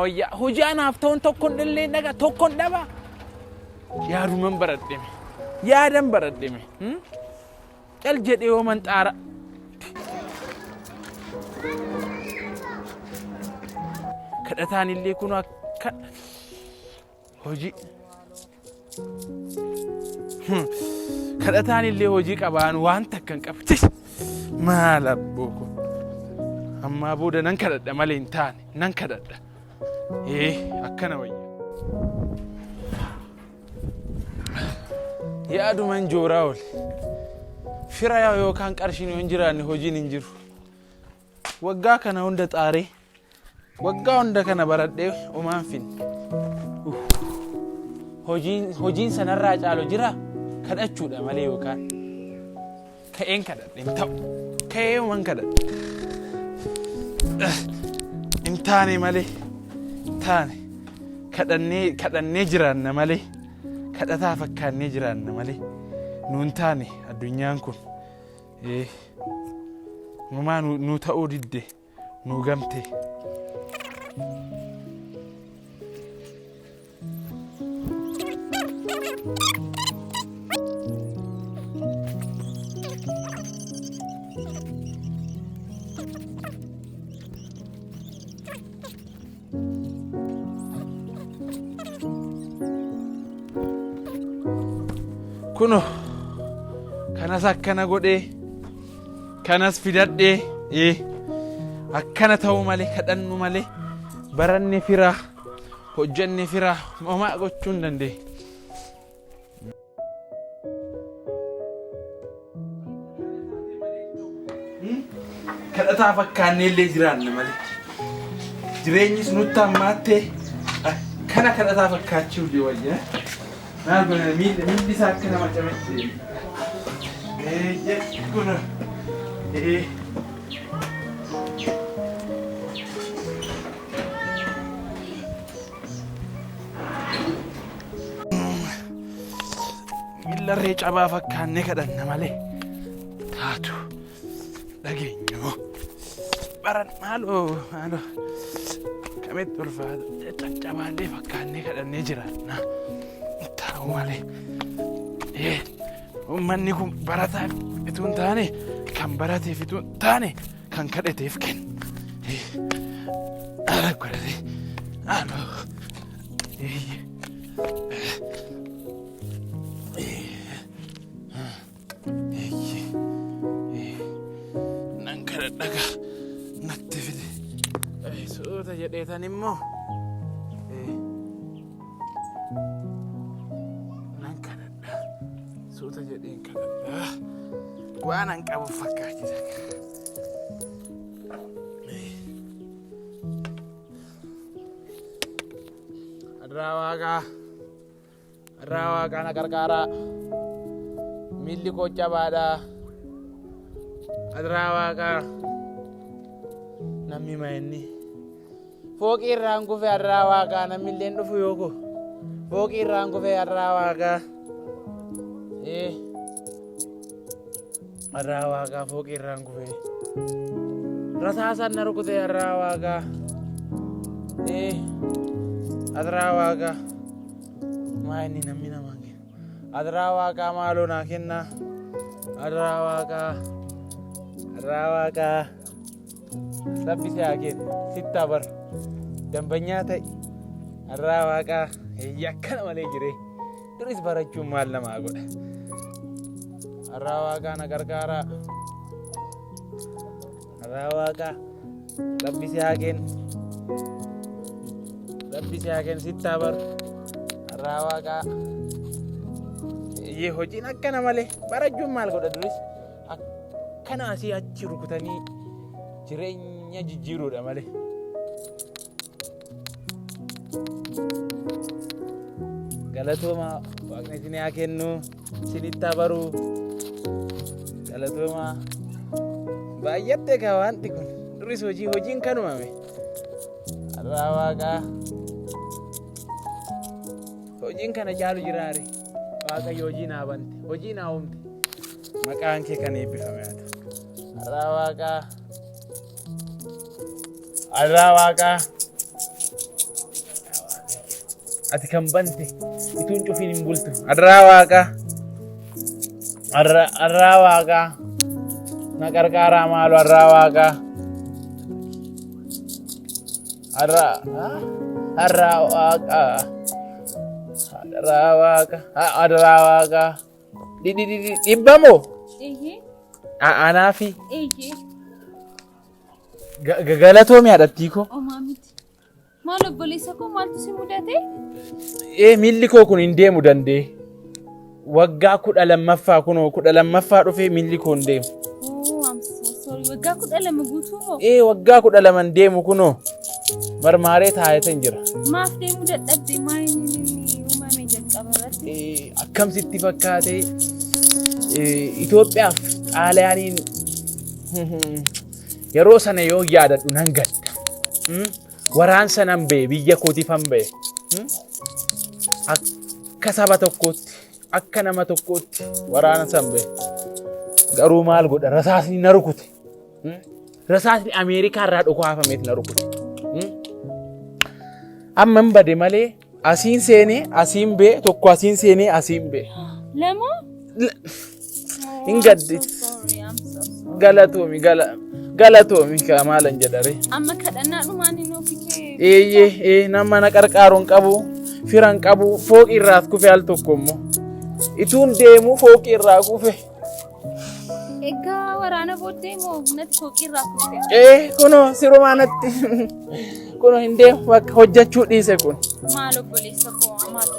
wayyaa hojii anaaf ta'uun tokkoon illee dhaga tokkoon dhaba yaaduman baradhime yaadan baradhime cal jedhee ooman xaara kadhataan illee kun akka hojii kadhataan illee hojii qabaan waan takkan qabte maal abbooko amma booda nan kadhadha malee hin taane nan kadhadha akkana wayya yaaduman jooraa ol fira yookaan qarshiin yoo hin jiraanne hojiin hin jiru waggaa kana hunda xaaree waggaa hunda kana baradhee umaan finne hojiin sanarraa caalu jira kadhachuudha malee yookaan ka'een kadhadhe hin ta'u ka'ee uman kadhadhe hin taane malee taane kadhannee jiraanna malee kadhataa fakkaannee jiraanna malee nuun taane addunyaan kun numaa nu ta'uu didde nu gamte kuno kanas akkana godhee kanas fidadhee akkana ta'uu malee kadhannu malee baranne firaa hojjenne firaa homaa gochuu hin dandeenye. kadhataa fakkaannee illee jiraanne malee jireenyis nutti hammaattee akkana kadhataa fakkaachuu illee wayyaa. Nah, guna mimpi sakna macam itu. Guna. Gila reca apa fakkanne kadhanna malee taatu dhageenyu baran maalo kametti ulfaata caccabaallee fakkanne kadhannee jiraanna. Malee ummanni kun barataa fituun taane kan baratee fituun taane kan kadhateef kenna ala godhate alo nan kadhadhaga natti fide soota jedheetan immoo suuta jedheen kadhadha waan an qabu fakkaachisa adraa waaqaa na gargaaraa miilli koo cabaadha adraa waaqaa namni maa'inni fooqii irraan kufe adraa waaqaa namni illeen dhufu yooko fooqii irraan kufe adraa waaqaa adraa waaqaa fooqii irraan kufe rasaasan na rukute adraa waaqaa adraa waaqaa maa inni namni namaan kenna adraa waaqaa maaloo naa kenna adraa waaqaa sabbise haa kenna sitti bar dambanyaa ta'e adraa waaqaa akkana malee jiree duris barachuun maal namaa godha adraa waaqaa na gargaaraa adraa waaqaa sabbise haa kenna sitti bar adraa waaqaa hojiin akkana malee barachuun maal godha duris akkana asii achi rukutanii jireenya jijjiiruudha malee. Galatooma waaqni isin haa kennu isinitti haa baru galatooma baay'atte kaa wanti kun duris hojiin kanumame adraa waaqaa hojiin kana caalu jiraare waaqayyo hojii naa bante hojii naa uumte maqaan kee kan eebbifame haa ta'u adraa waaqaa ati kan bante ituun cufiin hin bultu. Arraa waaqa arraa waaqa na qarqaaraa maalu arraa waaqa arraa waaqa arraa waaqa dhibbamoo anaafi galatoomi haadhattii koo. Maal obboleessa koo maaltu si mudate? Miilli koo kun hin deemu danda'e. Waggaa 12ffaa kunoo 12ffaa dhufee miilli koo hin deemu. I'm so sorry. Waggaa 12 guutuu moo? Waggaa 12 hin deemu kunoo. Marmaaree taa'eetan jira. Maaf deemuu dadhabde maayini uumame jalqaba irratti? Akkam sitti fakkaate Itoophiyaaf Xaaliyaaniin yeroo sana yoo yaadadhu nan gadda. Waraansa nan ba'e biyya kootiifan ba'e. Akka saba tokkootti akka nama tokkootti waraana san ba'e. Garuu maal godha rasaasni na rukute. Rasaasni Ameerikaa irraa dhukaafameet na rukute. Amma hin bade malee asiin seenee asiin ba'e tokko asiin seenee asiin ba'e. Lama? Hin gaddi. Galatoomi maalan jedhare. Amma kadhannaa dhumaan hin oofitee. Nama na qarqaaruun qabu firan qabu fooqi irraa kufe al tokko immoo ituun deemu fooqi irraa kufe. Egaa waraana booddee moo natti fooqi irraa kufe? Kunoo sirumaa natti kunoo hin deemu bakka hojjechuu dhiise kun. Maal obboleessa koo amaati.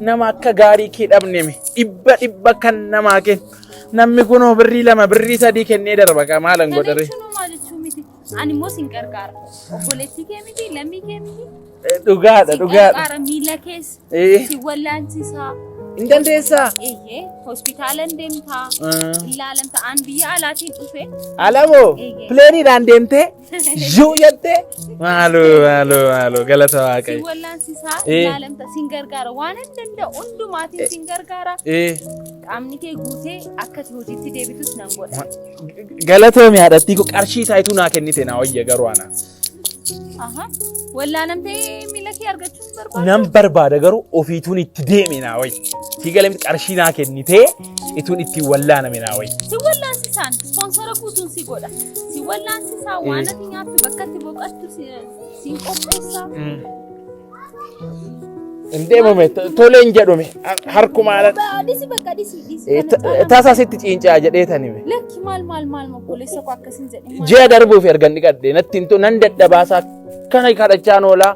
Nama akka gaarii kee dhabneme dhibba kan namaa kennu. Namni kunoo birrii 2 birrii 3 kennee darba maalan godhare. Ani immoo sin gargaara. Obboleettii kee miti lammii kee miti. Dhugaadha. Gargaara miila keessa. Si wallaansisaa. Hin dandeessaa? Hospitaala hin deemtaa. Ilaalamta aan biyya alaatiin dhufe. Alamoo pileeniidhaan deemtee yuu jettee maaloo galata waaqayyo. Si wallaansisaa ilaalamta sin gargaara waan hin danda'u hundumaatiin sin gargaara. Qaamni kee guutee akkati hojiitti deebitus nan godha. Galatoomi haadhattii koo qarshii taayituu naa kennite naa wayya garuu ana. Wallaalamtee miila kee argachuus barbaada. Nan barbaada garuu ofiituun itti deeme naa wayya. Si galamti qarshii naa kennitee ituun itti wallaaname naa wayya. Si wallaansisaan ispoonsara guutuun si godha. Si wallaansisaa waan ati nyaattu bakka itti boqottu siin qopheessa. Indeemame toleen jedhume harkumaan dhisi bakka dhisi taasaa sitti ciincaa jedheetanime. Lakki maal obboleessa koo akkasiin jedhe. Ji'a darbuuf ergan dhiqadhe natti nan dadhabaasaa kana kadhachaan oolaa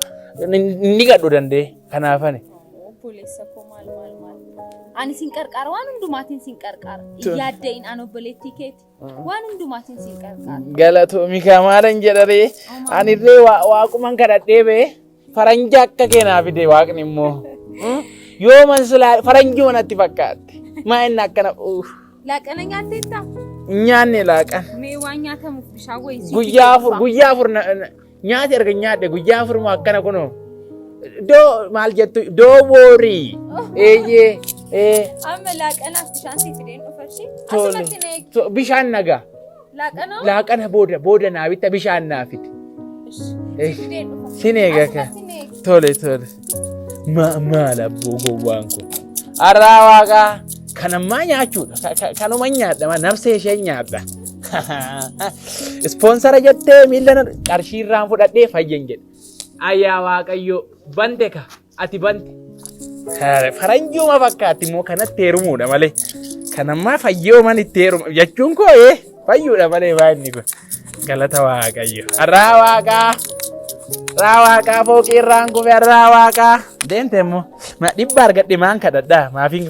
dhiqadhu danda'e kanaafane. Obboleessa koo maal ani sin qarqaara waan hundumaatiin sin qarqaara. Yaadda'in an obboleettii keeti waan hundumaatiin sin qarqaara. Galatoomi maalan jedharee anillee waaquman kadhadhee ba'e. Faranja akka keenaa fide waaqni immoo yoo mansulaa faranjii manatti fakkaatte maa inni akkana laaqana nyaatteetta? Nyaanne laaqana. Mee waan nyaatamuuf bishaan wayii guyyaa afur nyaati erga nyaadhe guyyaa afur moo akkana kunoo maal jettu doo boorii amma laaqanaaf bishaan si fideen dhufashi tole bishaan nagaa laaqana booda naa bitta bishaan naa fide. Sinega ka tole maal abboo gowwaan kun arraa waaqaa kanammaa nyaachuudha kanuma nyaadha nafsee ishee nyaadha. Ispoonsara jettee miila qarshii irraan fudhadhee fayyan jedhe ayyaa waaqayyo bante ka ati bante faranjiuma fakkaatti immoo kanatti heerumuudha malee kanammaa fayyooman itti heerumu jechuun koo fayyuudha malee baay'inni kun galata waaqayyo arraa waaqaa fooqii irraan kufe arraa waaqaa deemte immoo dhibba argadhe maan kadhadhaa maafiin